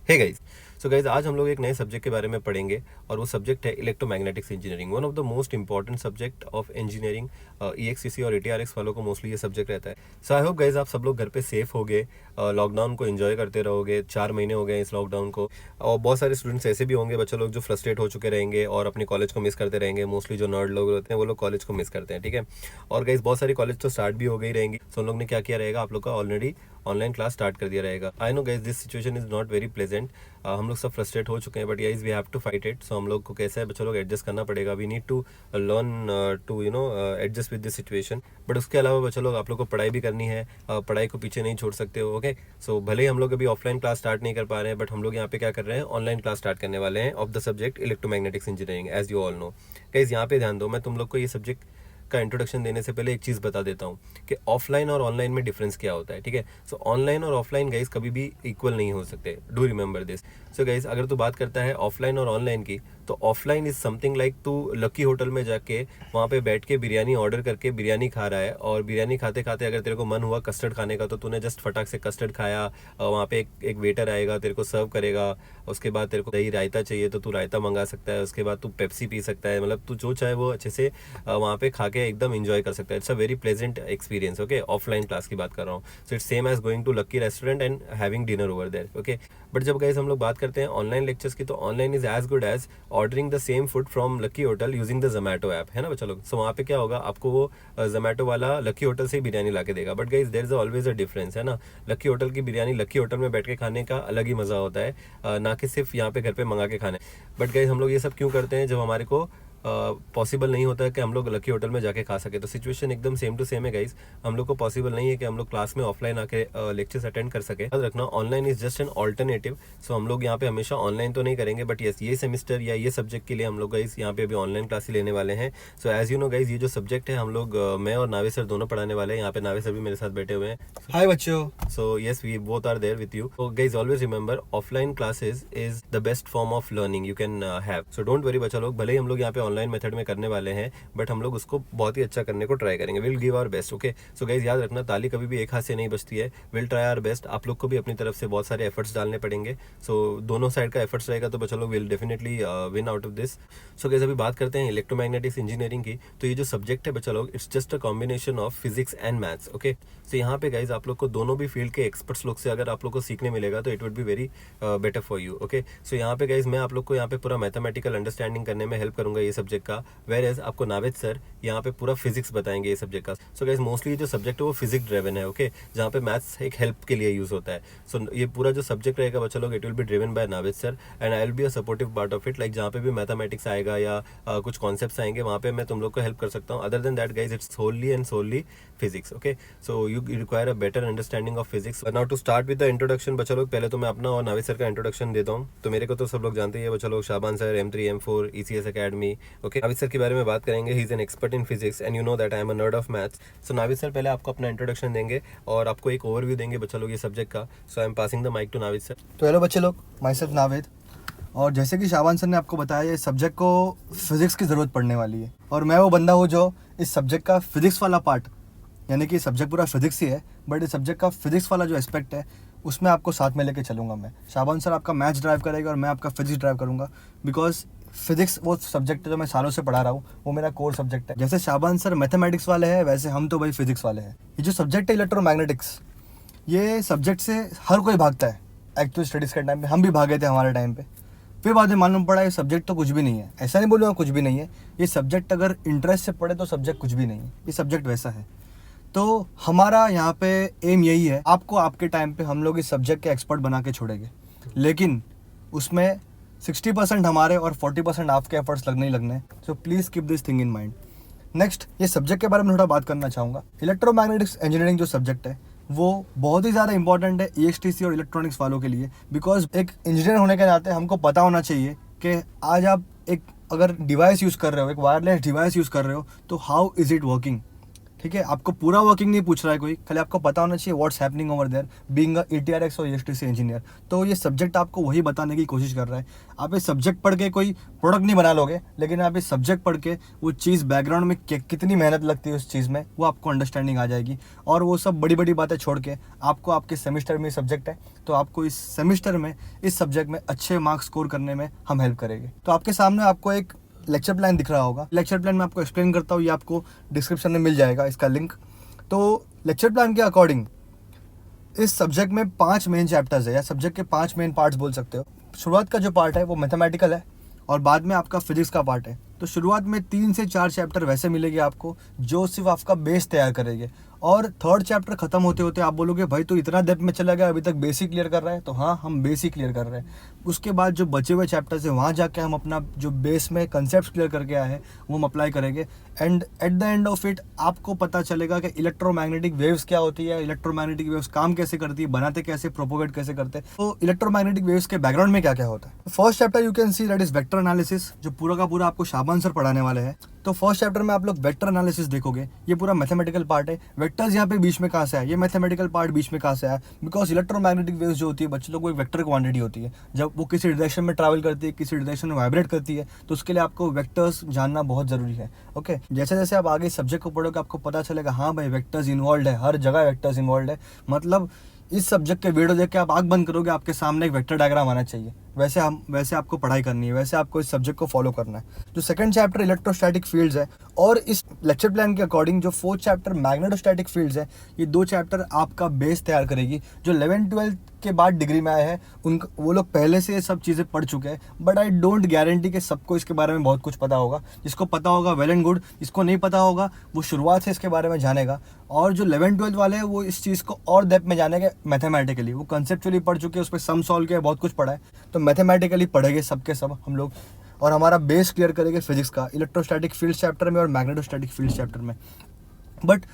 Hey guys, so guys आज हम लोग एक नए सब्जेक्ट के बारे में पढ़ेंगे और वो सब्जेक्ट है electromagnetics engineering. One of the most important subject of engineering. EXTC और एटीआरएक्स वालों को मोस्टली ये सब्जेक्ट रहता है। सो आई होप गाइस आप सब लोग घर पे सेफ हो गए, लॉकडाउन को एंजॉय करते रहोगे। 4 महीने हो गए इस लॉकडाउन को। और बहुत सारे स्टूडेंट्स ऐसे भी होंगे, बच्चे लोग जो फ्रस्ट्रेट हो चुके रहेंगे और अपने कॉलेज को मिस करते रहेंगे। मोस्टली जो नर्ड लोग होते हैं वो लोग कॉलेज को मिस करते हैं, ठीक है। और गाइस बहुत सारी कॉलेज तो स्टार्ट भी हो गई रहेंगी। सो उन लोग ने क्या किया रहेगा, आप लोग का ऑलरेडी ऑनलाइन क्लास स्टार्ट कर दिया रहेगा। I know guys this situation is not very pleasant. हम लोग सब फ्रस्ट्रेट हो चुके हैं, but guys we have to fight it. So हम लोग को कैसा है, बच्चों लोग एडजस्ट करना पड़ेगा। We need to learn to adjust with this situation. But उसके अलावा बच्चों लोग आप लोग को पढ़ाई भी करनी है, पढ़ाई को पीछे नहीं छोड़ सकते हो। ओके, सो भले ही हम लोग अभी ऑफलाइन क्लास स्टार्ट नहीं कर पा रहे हैं, बट हम लोग यहाँ पे क्या कर रहे हैं, ऑनलाइन क्लास स्टार्ट करने वाले हैं of the subject electromagnetics engineering, as you all know. Guys यहाँ पे ध्यान दो, मैं तुम लोग को ये सब्जेक्ट का इंट्रोडक्शन देने से पहले एक चीज़ बता देता हूँ कि ऑफलाइन और ऑनलाइन में डिफरेंस क्या होता है, ठीक है। सो ऑनलाइन और ऑफलाइन गाइस कभी भी इक्वल नहीं हो सकते, do remember this. So guys अगर तू बात करता है ऑफलाइन और ऑनलाइन की, तो ऑफलाइन इज समथिंग लाइक तू लकी होटल में जाके वहाँ पे बैठ के बिरयानी ऑर्डर करके बिरयानी खा रहा है, और बिरयानी खाते खाते अगर तेरे को मन हुआ कस्टर्ड खाने का, तो तूने जस्ट फटाक से कस्टर्ड खाया। वहाँ पे एक वेटर आएगा, तेरे को सर्व करेगा। उसके बाद तेरे को दही रायता चाहिए तो तू रायता मंगा सकता है। उसके बाद तू पेप्सी पी सकता है, मतलब तू जो चाहे वो अच्छे से वहाँ पे खा के एकदम इंजॉय कर सकता है। It's a very pleasant experience. Okay, offline class की बात कर रहा हूँ। So it's same as going to Lucky restaurant and having dinner over there. Okay, but जब गाइस हम लोग बात करते हैं ऑनलाइन लेक्चर्स की, तो online is as good as ordering the same food from Lucky hotel using the Zomato app, है ना बच्चा लोग। सो वहाँ पे क्या होगा, आपको वो जोमेटो वाला लकी होटल से ही बिरयानी ला के देगा। But guys there is always a difference, है ना। लकी होटल की बिरयानी लकी होटल में बैठ के खाने का अलग ही मजा होता है, ना कि सिर्फ यहाँ पे घर पे मंगा के खाने। बट गाइस हम लोग ये सब क्यों करते हैं, जब हमारे को पॉसिबल नहीं होता है कि हम लोग लकी होटल में जाके खा सके। तो सिचुएशन एकदम सेम टू सेम है गाइस। हम लोग को पॉसिबल नहीं है कि हम लोग क्लास में ऑफलाइन आके लेक्चर्स अटेंड कर सके। याद रखना, online is just an alternative. So हम लोग यहाँ पे हमेशा ऑनलाइन तो नहीं करेंगे, बट यस ये सेमिस्टर या ये सब्जेक्ट के लिए हम लोग गाइस यहाँ पे अभी ऑनलाइन क्लास ही लेने वाले हैं। So as you know guys, ये जो सब्जेक्ट है हम लोग मैं और नावे सर दोनों पढ़ाने वाले हैं। यहाँ पे नावे सर भी मेरे साथ बैठे हुए हैं। हाय बच्चों। So yes, we both are there with you. So guys, always remember, offline classes is the best form of learning you can have. So don't worry बच्चा लोग, भले ही हम लोग यहाँ पे ऑनलाइन मेथड में करने वाले हैं, बट हम लोग उसको बहुत ही अच्छा करने को ट्राई करेंगे। Will give our best. Okay, so guys याद रखना, ताली कभी भी एक हाथ से नहीं बजती है। Will try our best. आप लोग को भी अपनी तरफ से बहुत सारे एफर्ट्स डालने पड़ेंगे। सो दोनों साइड का एफर्ट्स रहेगा तो बच्चा लोग will definitely win out of this. So guys अभी बात करते हैं इलेक्ट्रोमैग्नेटिक्स इंजीनियरिंग की। तो ये जो सब्जेक्ट है बच्चा लोग, it's just a combination of physics and maths. Okay, so यहाँ पे गाइज आप लोग को दोनों भी फील्ड के एक्सपर्ट्स लोग से अगर आप लोग को सीखने मिलेगा तो it would be very better for you. Okay, so यहाँ पे गाइज मैं आप लोग को यहाँ पे पूरा मैथमेटिकल अंडरस्टैंडिंग करने में हेल्प करूंगा ये सब्जेक्ट का, वेर एज आपको नावेद सर यहाँ पे पूरा फिजिक्स बताएंगे ये सब्जेक्ट का। सो गाइज मोस्टली जो सब्जेक्ट है वो फिजिक्स ड्रिवन है। ओके, जहाँ पे मैथ्स एक हेल्प के लिए यूज होता है। सो ये पूरा जो सब्जेक्ट रहेगा बच्चा लोग, it will be driven by Naved sir and I will be a supportive part of it. Like जहाँ पे भी मैथमेटिक्स आएगा या कुछ कॉन्सेप्ट्स आएंगे, वहाँ पे मैं तुम लोग को हेल्प कर सकता हूँ। Other than that guys it's solely and solely physics. Okay, so you require a better understanding of physics. Now to start with the introduction बच्चा लोग, पहले तो मैं अपना और नाविद सर का इंट्रोडक्शन देता हूँ। तो मेरे को तो सब लोग जानते ही है बच्चा लोग, Shaban sir, M3 M4 ECS academy. Okay, Navid sir के बारे में बात करेंगे। He is an expert in physics and you know that I am a nerd of maths. So Navid sir पहले आपको अपना इंट्रोडक्शन देंगे और आपको एक ओवरव्यू देंगे बच्चा लोग ये सब्जेक्ट का। So I am passing the mike to Navid sir. तो हेलो बच्चे लोग, माई सेल्फ नावेद। और जैसे कि शाबान सर ने आपको बताया, ये सब्जेक्ट को फिजिक्स की ज़रूरत पड़ने वाली है, और मैं वो बंदा हूँ जो इस सब्जेक्ट का फिजिक्स वाला पार्ट, यानी कि सब्जेक्ट पूरा फिजिक्स ही है, बट इस सब्जेक्ट का फिजिक्स वाला जो एस्पेक्ट है उसमें आपको साथ में लेके चलूँगा मैं। शाबान सर आपका मैथ्स ड्राइव करेगा और मैं आपका फिजिक्स ड्राइव करूँगा, बिकॉज फिजिक्स वो सब्जेक्ट है जो मैं सालों से पढ़ा रहा हूँ, वो मेरा कोर सब्जेक्ट है। जैसे शाबान सर मैथमेटिक्स वाले हैं, वैसे हम तो भाई फिजिक्स वाले हैं। ये जो सब्जेक्ट है इलेक्ट्रोमैग्नेटिक्स, ये सब्जेक्ट से हर कोई भागता है। एक्चुअल स्टडीज़ के टाइम पे हम भी भागे थे हमारे टाइम पे, फिर बाद में मालूम पड़ा ये सब्जेक्ट तो कुछ भी नहीं है। ऐसा नहीं बोलूँगा कुछ भी नहीं है, ये सब्जेक्ट अगर इंटरेस्ट से पढ़े तो सब्जेक्ट कुछ भी नहीं है, ये सब्जेक्ट वैसा है। तो हमारा यहाँ पे एम यही है, आपको आपके टाइम पे हम लोग इस सब्जेक्ट के एक्सपर्ट बना के छोड़ेंगे, लेकिन उसमें 60% हमारे और 40% आपके एफर्ट्स लगने ही लगने। So please keep this thing in mind. Next, ये सब्जेक्ट के बारे में थोड़ा बात करना चाहूँगा। इलेक्ट्रोमैग्नेटिक्स इंजीनियरिंग जो सब्जेक्ट है वो बहुत ही ज़्यादा इंपॉर्टेंट है EXTC और इलेक्ट्रॉनिक्स वालों के लिए, बिकॉज एक इंजीनियर होने के नाते हमको पता होना चाहिए कि आज आप एक अगर डिवाइस यूज़ कर रहे हो, एक वायरलेस डिवाइस यूज़ कर रहे हो, तो हाउ इज़ इट वर्किंग, ठीक है, आपको पूरा वर्किंग नहीं पूछ रहा है कोई, खाली आपको पता होना चाहिए what's happening over there being a ETRX और ESTC इंजीनियर। तो ये सब्जेक्ट आपको वही बताने की कोशिश कर रहा है। आप ये सब्जेक्ट पढ़ के कोई प्रोडक्ट नहीं बना लोगे, लेकिन आप ये सब्जेक्ट पढ़ के वो चीज़ बैकग्राउंड में कितनी मेहनत लगती है उस चीज़ में, वो आपको अंडरस्टैंडिंग आ जाएगी। और वो सब बड़ी बड़ी बातें छोड़ के आपको आपके सेमेस्टर में सब्जेक्ट है, तो आपको इस सेमेस्टर में इस सब्जेक्ट में अच्छे मार्क्स स्कोर करने में हम हेल्प करेंगे। तो आपके सामने आपको एक लेक्चर प्लान दिख रहा होगा। लेक्चर प्लान मैं आपको एक्सप्लेन करता हूँ, ये आपको डिस्क्रिप्शन में मिल जाएगा इसका लिंक। तो लेक्चर प्लान के अकॉर्डिंग इस सब्जेक्ट में 5 मेन चैप्टर्स है, या सब्जेक्ट के 5 मेन पार्ट्स बोल सकते हो। शुरुआत का जो पार्ट है वो मैथमेटिकल है और बाद में आपका फिजिक्स का पार्ट है। तो शुरुआत में 3 से 4 चैप्टर वैसे मिलेंगे आपको जो सिर्फ आपका बेस तैयार करेंगे, और थर्ड चैप्टर खत्म होते होते आप बोलोगे भाई तो इतना डेप्थ में चला गया, अभी तक बेसिक क्लियर कर रहा है। तो हाँ, हम बेसिक क्लियर कर रहे हैं। उसके बाद जो बचे हुए चैप्टर्स है वहाँ जाके हम अपना जो बेस में कंसेप्ट क्लियर करके आए हैं वो हम अप्लाई करेंगे। And at the end of it आपको पता चलेगा कि इलेक्ट्रोमैग्नेटिक वेव्स क्या होती है, इलेक्ट्रोमैग्नेटिक वेव्स काम कैसे करती है, बनाते कैसे, प्रोपोगेट कैसे करते हैं, तो इलेक्ट्रोमैग्नेटिक वेव्स के बैकग्राउंड में क्या क्या होता है। First chapter you can see that is vector analysis, जो पूरा का पूरा आपको शाबान सर पढ़ाने वाले हैं। तो फर्स्ट चैप्टर में आप लोग वेक्टर एनालिसिस देखोगे, ये पूरा मैथमेटिकल पार्ट है। वेक्टर्स यहाँ पे बीच में कहाँ से आया, ये मैथमेटिकल पार्ट बीच में कहाँ से आया, बिकॉज इलेक्ट्रोमैग्नेटिक वेव्स जो होती है बच्चों को एक वेक्टर क्वांटिटी होती है। जब वो किसी डायरेक्शन में ट्रैवल करती है, किसी डायरेक्शन में वाइब्रेट करती है, तो उसके लिए आपको वेक्टर्स जानना बहुत जरूरी है। ओके, जैसे जैसे आप आगे सब्जेक्ट को पढ़ोगे आपको पता चलेगा हाँ भाई वेक्टर्स इन्वॉल्व है, हर जगह वेक्टर्स इन्वॉल्व है। मतलब इस सब्जेक्ट के वीडियो देख के आप आंख बंद करोगे, आपके सामने एक वेक्टर डायग्राम आना चाहिए। वैसे आपको पढ़ाई करनी है, वैसे आपको इस सब्जेक्ट को फॉलो करना है। जो सेकंड चैप्टर इलेक्ट्रोस्टैटिक फील्ड्स है, और इस लेक्चर प्लान के अकॉर्डिंग जो फोर्थ चैप्टर मैग्नेटोस्टैटिक फील्ड्स है, ये 2 चैप्टर आपका बेस तैयार करेगी। जो 11th-12th के बाद डिग्री में आए हैं वो लोग पहले से ये सब चीज़ें पढ़ चुके हैं, बट आई डोंट गारंटी कि सबको इसके बारे में बहुत कुछ पता होगा। जिसको पता होगा वेल एंड गुड, जिसको नहीं पता होगा वो शुरुआत से इसके बारे में जानेगा। और जो 11th-12th वाले हैं वो इस चीज़ को और डेप्थ में जानेंगे मैथमेटिकली, वो कंसेप्चुअली पढ़ चुके हैं, उस पर सम सॉल्व किया, बहुत कुछ पढ़ा है। तो मैथमेटिकली पढ़ेंगे सबके सब हम लोग, और हमारा बेस क्लियर करेंगे फिजिक्स का इलेक्ट्रोस्टैटिक फील्ड चैप्टर में और मैग्नेटोस्टैटिक फील्ड चैप्टर में। But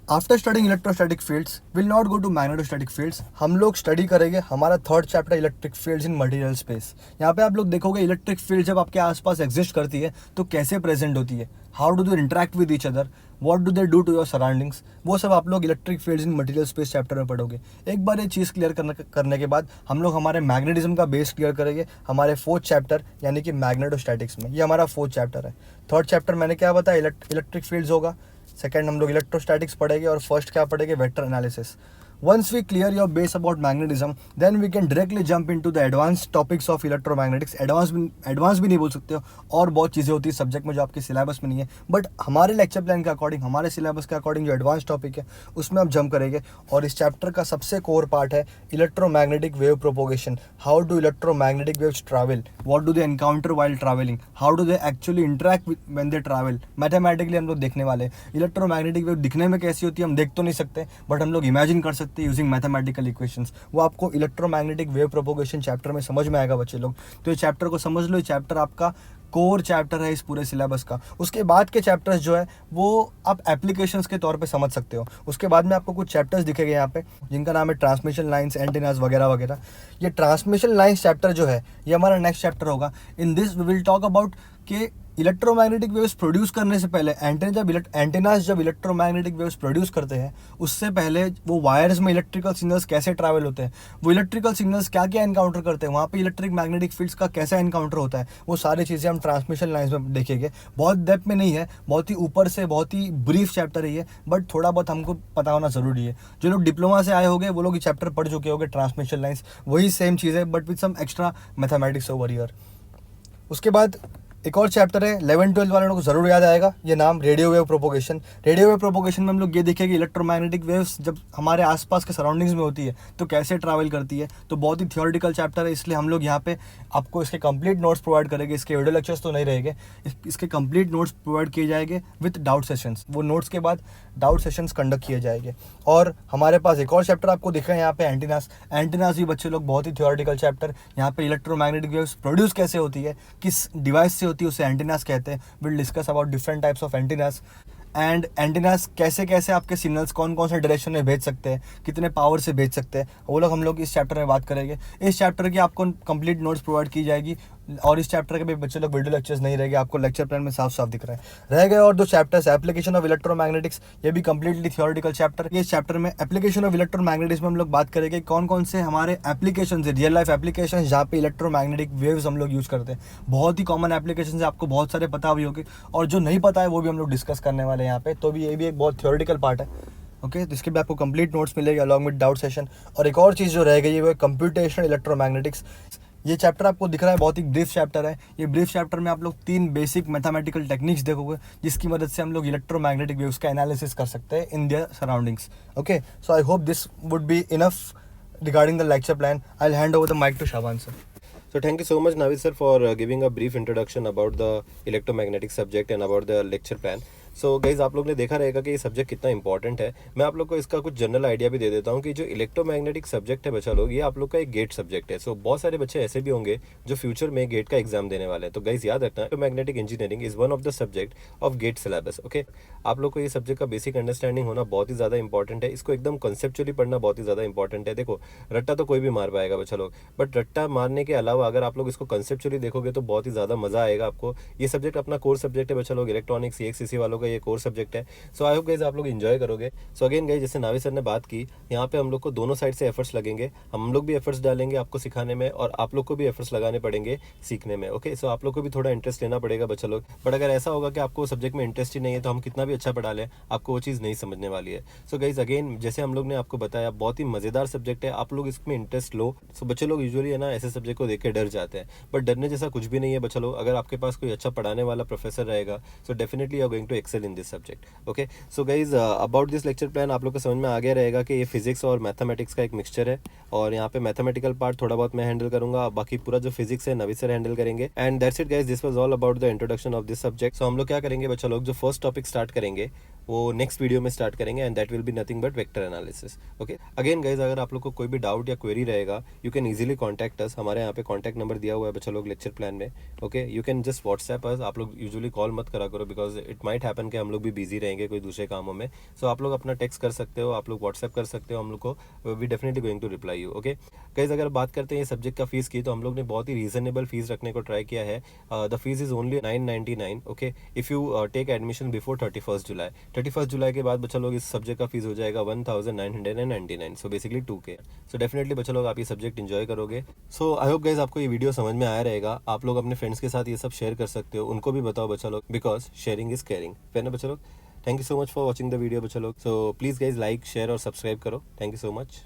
after studying electrostatic fields will not go to magnetostatic fields. हम लोग स्टडी करेंगे हमारा third chapter electric fields in material space. यहाँ पे आप लोग देखोगे इलेक्ट्रिक फील्ड जब आपके आसपास एग्जिस्ट करती है तो कैसे प्रेजेंट होती है, how do they interact with each other, what do they do to your surroundings, वो सब आप लोग electric fields in material space chapter में पढ़ोगे। एक बार ये चीज़ क्लियर करने के बाद हम लोग हमारे मैग्नेटिज्म का बेस क्लियर करेंगे हमारे फोर्थ चैप्टर यानी कि मैग्नेटोस्टैटिक्स में। ये हमारा फोर्थ चैप्टर है। थर्ड चैप्टर मैंने क्या बताया, इलेक्ट्रिक फील्ड्स होगा। सेकंड हम लोग इलेक्ट्रोस्टैटिक्स पढ़ेंगे, और फर्स्ट क्या पढ़ेंगे, vector analysis. Once we clear your base about magnetism, then we can directly jump into the advanced topics of electromagnetics. Advance भी नहीं बोल सकते हो, और बहुत चीज़ें होती है सब्जेक्ट में जो आपके सिलेबस में नहीं है, बट हमारे लेक्चर प्लान के अकॉर्डिंग, हमारे सिलेबस के अकॉर्डिंग जो एडवांस टॉपिक है उसमें आप जंप करेंगे। और इस चैप्टर का सबसे कोर पार्ट है electromagnetic wave propagation. How do electromagnetic waves travel, what do they encounter while travelling, how do they actually interact when they travel. Mathematically हम लोग देखने वाले हैं इलेक्ट्रोमैग्नेटिक वेव दिखने में कैसी होती है, हम देख तो नहीं सकते, बट हम लोग इमेजिन कर सकते यूजिंग मैथमेटिकल इक्वेशंस। वो आपको इलेक्ट्रोमैग्नेटिक वेव प्रोपोगेशन चैप्टर में समझ में आएगा बच्चे लोग। तो ये चैप्टर को समझ लो, ये चैप्टर आपका कोर चैप्टर है इस पूरे सिलेबस का। उसके बाद के चैप्टर्स जो है वो आप एप्लीकेशंस के तौर पे समझ सकते हो। उसके बाद में आपको कुछ चैप्टर्स दिखेंगे यहाँ पे जिनका नाम है ट्रांसमिशन लाइंस, एंटीनास वगैरह वगैरह। ये ट्रांसमिशन लाइंस चैप्टर जो है ये हमारा नेक्स्ट चैप्टर होगा। In this we will talk about कि इलेक्ट्रोमैग्नेटिक वेव्स प्रोड्यूस करने से पहले एंटेनास जब इलेक्ट्रोमैग्नेटिक वेव्स प्रोड्यूस करते हैं उससे पहले वो वायर्स में इलेक्ट्रिकल सिग्नल्स कैसे ट्रैवल होते हैं, वो इलेक्ट्रिकल सिग्नल्स क्या क्या एनकाउंटर करते हैं, वहाँ पे इलेक्ट्रिक मैग्नेटिक फील्ड्स का कैसा एनकाउंटर होता है, वो सारी चीज़ें हम ट्रांसमिशन लाइन्स में देखेंगे। बहुत डेप्थ में नहीं है, बहुत ही ऊपर से बहुत ही ब्रीफ चैप्टर है ये, बट थोड़ा बहुत हमको पता होना ज़रूरी है। जो लोग डिप्लोमा से आए होंगे वो लोग ये चैप्टर पढ़ चुके होंगे ट्रांसमिशन लाइन्स, वही सेम चीज़ है but with some extra mathematics over here. उसके बाद एक और चैप्टर है 11-12 वालों को जरूर याद आएगा, ये नाम radio wave propagation. Radio wave propagation में हम लोग ये देखेंगे इलेक्ट्रोमैग्नेटिक वेव्स जब हमारे आसपास के सराउंडिंग्स में होती है तो कैसे ट्रैवल करती है। तो बहुत ही थियोरेटिकल चैप्टर है, इसलिए हम लोग यहाँ पे आपको इसके कंप्लीट नोट्स प्रोवाइड करेंगे। इसके वीडियो लेक्चर्स तो नहीं रहेंगे, इसके कंप्लीट नोट्स प्रोवाइड किए जाएंगे विथ डाउट सेशंस। वो नोट्स के बाद डाउट सेशंस कंडक्ट किए जाएंगे। और हमारे पास एक और चैप्टर आपको दिख रहा है यहाँ पे एंटीनास। एंटीनास भी बच्चे लोग बहुत ही थियोरेटिकल चैप्टर, यहाँ पे इलेक्ट्रोमैग्नेटिक वेव्स प्रोड्यूस कैसे होती है, किस डिवाइस से होती है, उसे एंटीनास कहते हैं। Will discuss about different types of antennas and antennas कैसे कैसे आपके सिग्नल्स कौन कौन से डायरेक्शन में भेज सकते हैं, कितने पावर से भेज सकते हैं, वो लोग हम लोग इस चैप्टर में बात करेंगे। इस चैप्टर की आपको कंप्लीट नोट्स प्रोवाइड की जाएगी और इस चैप्टर के भी बच्चे लोग वीडियो लेक्चर्स नहीं रहेंगे, आपको लेक्चर प्लान में साफ साफ दिख रहा है। रह गए और 2 चैप्टर्स, एप्लीकेशन ऑफ इलेक्ट्रोमैग्नेटिक्स, ये भी कंप्लीटली थियोरेटिकल चैप्टर। ये चैप्टर में एप्लीकेशन ऑफ इलेक्ट्रोमैग्नेटिक्स में हम लोग बात करेंगे कौन से हमारे एप्लीकेशन है, रियल लाइफ एप्लीकेशन जहाँ पे इलेक्ट्रोमैग्नेटिक वेव्स हम लोग यूज़ करते हैं। बहुत ही कॉमन एप्लीकेशन है, आपको बहुत सारे पता भी होंगे, और जो नहीं पता है वो भी हम लोग डिस्कस करने वाले हैं यहाँ पे। तो भी ये भी एक बहुत थियोरेटिकल पार्ट है, ओके। जिसके भी आपको कंप्लीट नोट्स मिलेगा अलॉन्ग विद डाउट सेशन। और एक और चीज़ जो रह गई है वो है कंप्यूटेशनल इलेक्ट्रोमैग्नेटिक्स। ये चैप्टर आपको दिख रहा है बहुत ही ब्रीफ चैप्टर है। ये ब्रीफ चैप्टर में आप लोग 3 बेसिक मैथमेटिकल टेक्निक्स देखोगे जिसकी मदद से हम लोग इलेक्ट्रोमैग्नेटिक वेव्स का एनालिसिस कर सकते हैं in their surroundings, okay. So I hope this would be enough regarding the lecture plan. I'll hand over the mic to Shaban sir. So thank you so much, Navid sir, for giving a brief introduction about the electromagnetic subject and about the lecture plan. So guys आप लोग ने देखा रहेगा कि ये subject कितना important है। मैं आप लोग को इसका कुछ जनरल आइडिया भी दे देता हूँ कि जो इलेक्ट्रोमैग्नेटिक सब्जेक्ट है बच्चा लोग, ये आप लोग का एक गेट सब्जेक्ट है। सो बहुत सारे बच्चे ऐसे भी होंगे जो फ्यूचर में गेट का एग्जाम देने वाले हैं। तो गाइज याद रखना, electromagnetic engineering is one of the subject of GATE syllabus, okay. आप लोग को ये सब्जेक्ट का बेसिक अंडरस्टैंडिंग होना बहुत ही ज़्यादा इंपॉर्टेंट है। इसको एकदम कंसेप्चुअली पढ़ना बहुत ही ज़्यादा इंपॉर्टेंट है। देखो, रट्टा तो कोई भी मार पाएगा बच्चा लोग, बट रट्टा मारने के अलावा अगर आप लोग इसको कंसेप्चुअली देखोगे तो बहुत ही ज़्यादा मजा आएगा आपको। ये सब्जेक्ट अपना कोर सब्जेक्ट है बच्चा लोग, इलेक्ट्रॉनिक्स EXCC वालों का ये कोर सब्जेक्ट है। सो आई होप गाइज आप लोग एंजॉय करोगे। सो अगेन गाइज, जैसे नावी सर ने बात की, यहाँ पे हम लोग को दोनों साइड से एफर्ट्स लगेंगे। हम लोग भी एफर्ट्स डालेंगे आपको सिखाने में, और आप लोग को भी एफर्ट्स लगाने पड़ेंगे सीखने में, ओके। सो आप लोग को भी थोड़ा इंटरेस्ट लेना पड़ेगा बच्चा लोग। बट अगर ऐसा होगा कि आपको सब्जेक्ट में इंटरेस्ट ही नहीं है तो हम कितना भी अच्छा पढ़ा लें, आपको वो चीज़ नहीं समझने वाली है। सो गाइज अगेन, जैसे हम लोग ने आपको बताया, बहुत ही मज़ेदार सब्जेक्ट है, आप लोग इसमें इंटरेस्ट लो। सो बच्चे लोग यूजुअली है ना ऐसे सब्जेक्ट को देख के डर जाते हैं, बट डरने जैसा कुछ भी नहीं है बच्चा लोग। अगर आपके पास कोई अच्छा पढ़ाने वाला प्रोफेसर रहेगा, so definitely you are going to excel in this subject, okay. So guys about this lecture plan आप लोग को समझ में आ गया रहेगा कि ये फिजिक्स और मैथमेटिक्स का एक मिक्सचर है, और यहाँ पे मैथमेटिकल पार्ट थोड़ा बहुत मैं हैंडल करूंगा, बाकी पूरा जो फिजिक्स है नवी सर हैंडल करेंगे। And that's it guys, this was all about the introduction of this subject. So हम लोग क्या करेंगे बच्चा लोग, जो फर्स्ट टॉपिक स्टार्ट करेंगे वो नेक्स्ट वीडियो में स्टार्ट करेंगे, and that will be nothing but vector analysis, okay. Again guys, अगर आप लोग को कोई भी डाउट या क्वेरी रहेगा, you can easily contact us. हमारे यहाँ पे कॉन्टैक्ट नंबर दिया हुआ है बच्चा लोग लेक्चर प्लान में, okay. You can just WhatsApp अस। आप लोग यूजुअली कॉल मत करा करो, बिकॉज इट माइट हैपन कि हम लोग भी बिजी रहेंगे कोई दूसरे कामों में। सो आप लोग अपना टेक्स्ट कर सकते हो, आप लोग व्हाट्सएप कर सकते हो हम लोग को, we definitely going to reply you, okay. Guys अगर बात करते हैं ये सब्जेक्ट का फीस की, तो हम लोग ने बहुत ही रीजनेबल फीस रखने को ट्राई किया है। The fees is only 999, okay, if you take admission before 31 July. 31 जुलाई के बाद बच्चा लोग इस सब्जेक्ट का फीस हो जाएगा 1999, so basically 2K। So definitely बच्चा लोग आप ये सब्जेक्ट एंजॉय करोगे। सो आई होप गाइज आपको ये वीडियो समझ में आया रहेगा। आप लोग अपने फ्रेंड्स के साथ ये सब शेयर कर सकते हो, उनको भी बताओ बच्चा लोग, बिकॉज शेयरिंग इज केयरिंग, है ना बच्चा लोग। Thank you so much for watching the video बच्चा लोग। So please guys like, share और सब्सक्राइब करो। Thank you so much.